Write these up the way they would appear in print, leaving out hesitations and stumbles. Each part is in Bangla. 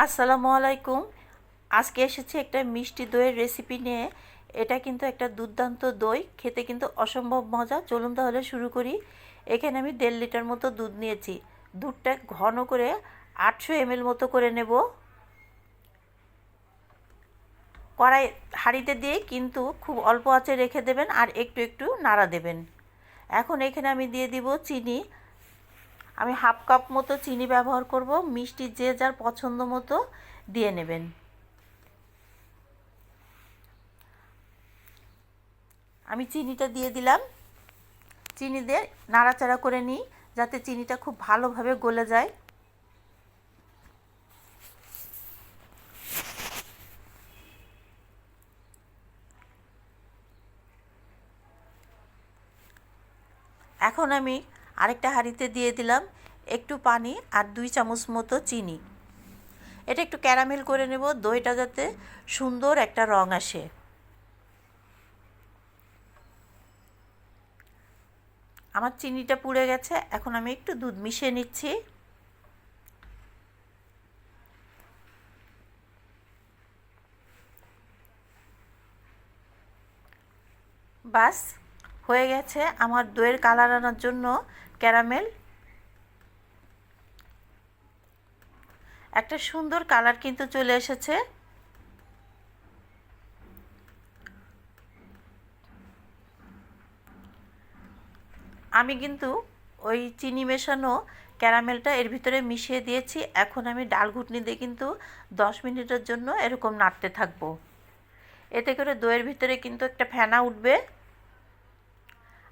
আসসালামু আলাইকুম। আজকে এসেছি একটা মিষ্টি দইয়ের রেসিপি নিয়ে। এটা কিন্তু একটা দুর্দান্ত দই, খেতে কিন্তু অসম্ভব মজা। চলুন তাহলে শুরু করি। এখানে আমি 1.5 লিটার মতো দুধ নিয়েছি। দুধটা ঘন করে 800 ml মতো করে নেব। কড়াই হাঁড়িতে দিয়ে কিন্তু খুব অল্প আঁচে রেখে দেবেন আর একটু একটু নাড়া দেবেন। এখন এখানে আমি দিয়ে দিব চিনি। আমি 1/2 কাপ মতো চিনি ব্যবহার করব। মিষ্টি যে যার পছন্দ মতো দিয়ে নেবেন। আমি চিনিটা দিয়ে দিলাম। চিনি দিয়ে নাড়াচাড়া করে নিই যাতে চিনিটা খুব ভালোভাবে গলে যায়। এখন আমি আরেকটা হাঁড়িতে দিয়ে দিলাম একটু পানি আর 2 চামচ মতো চিনি। এটা একটু ক্যারামেল করে নেব, দইটা যাতে সুন্দর একটা রং আসে। আমার চিনিটা পুড়ে গেছে, এখন আমি একটু দুধ মিশিয়ে নিচ্ছি। বাস হয়ে গেছে আমার দইয়ের কালার আনার জন্য ক্যারামেল। একটা সুন্দর কালার কিন্তু চলে এসেছে। আমি কিন্তু ওই চিনি মেশানো ক্যারামেলটা এর ভিতরে মিশিয়ে দিয়েছি। এখন আমি ডাল ঘুটনি দিয়ে কিন্তু 10 মিনিটের জন্য এরকম নাড়তে থাকবো। এতে করে দইয়ের ভিতরে কিন্তু একটা ফেনা উঠবে,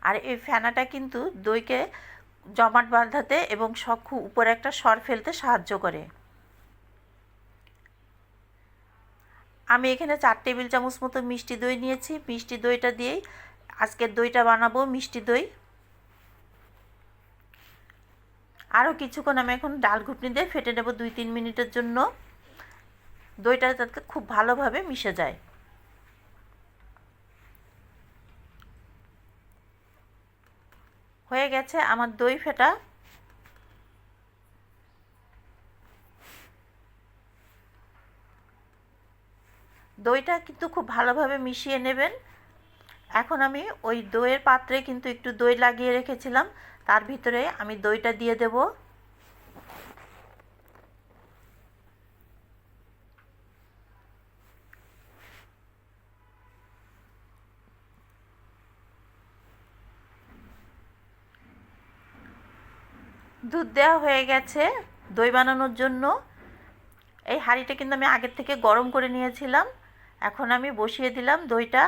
আর এই ফেনাটা কিন্তু দইকে জমাট বাঁধাতে এবং উপরে একটা সর ফেলতে সাহায্য করে। আমি এখানে 4 টেবিল চামচ মতো মিষ্টি দই নিয়েছি। মিষ্টি দইটা দিয়েই আজকের দইটা বানাবো, মিষ্টি দই। আরও কিছুক্ষণ আমি এখন ডাল ঘুটনি দিয়ে ফেটে নেব 2-3 মিনিটের জন্য, দইটা যাতে খুব ভালোভাবে মিশে যায়। হয়ে গেছে আমার দই ফেটা। দইটা কিন্তু খুব ভালোভাবে মিশিয়ে নেবেন। এখন আমি ওই দইয়ের পাত্রে কিন্তু একটু দই লাগিয়ে রেখেছিলাম, তার ভিতরে আমি দইটা দিয়ে দেব। দুধ দেওয়া হয়ে গেছে দই বানানোর জন্য। এই হাঁড়িটা কিন্তু আমি আগের থেকে গরম করে নিয়েছিলাম। এখন আমি বসিয়ে দিলাম দইটা।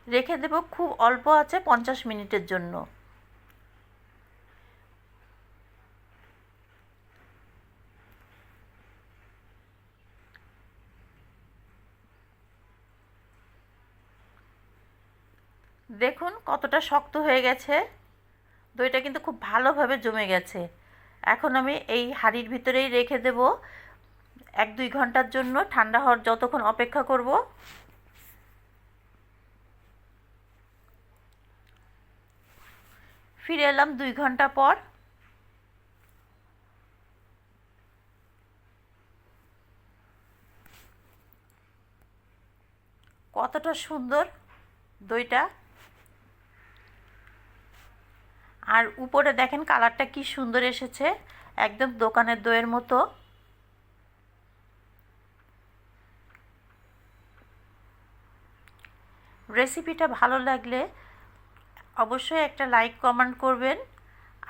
রেখে দেব খুব অল্প আছে 50 মিনিটের জন্য। দেখুন কতটা শক্ত হয়ে গেছে, দইটা কিন্তু খুব ভালোভাবে জমে গেছে। এখন আমি এই হাঁড়ির ভিতরেই রেখে দেব 1-2 ঘন্টার জন্য, ঠান্ডা হওয়ার যতক্ষণ অপেক্ষা করব। ফিরে এলাম 2 ঘন্টা পর। কতটা সুন্দর দইটা, আর উপরে দেখেন কালারটা কি সুন্দর এসেছে, একদম দোকানের দইয়ের মতো। রেসিপিটা ভালো লাগলে অবশ্যই একটা লাইক কমেন্ট করবেন,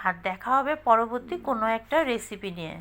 আর দেখা হবে পরবর্তী কোনো একটা রেসিপি নিয়ে।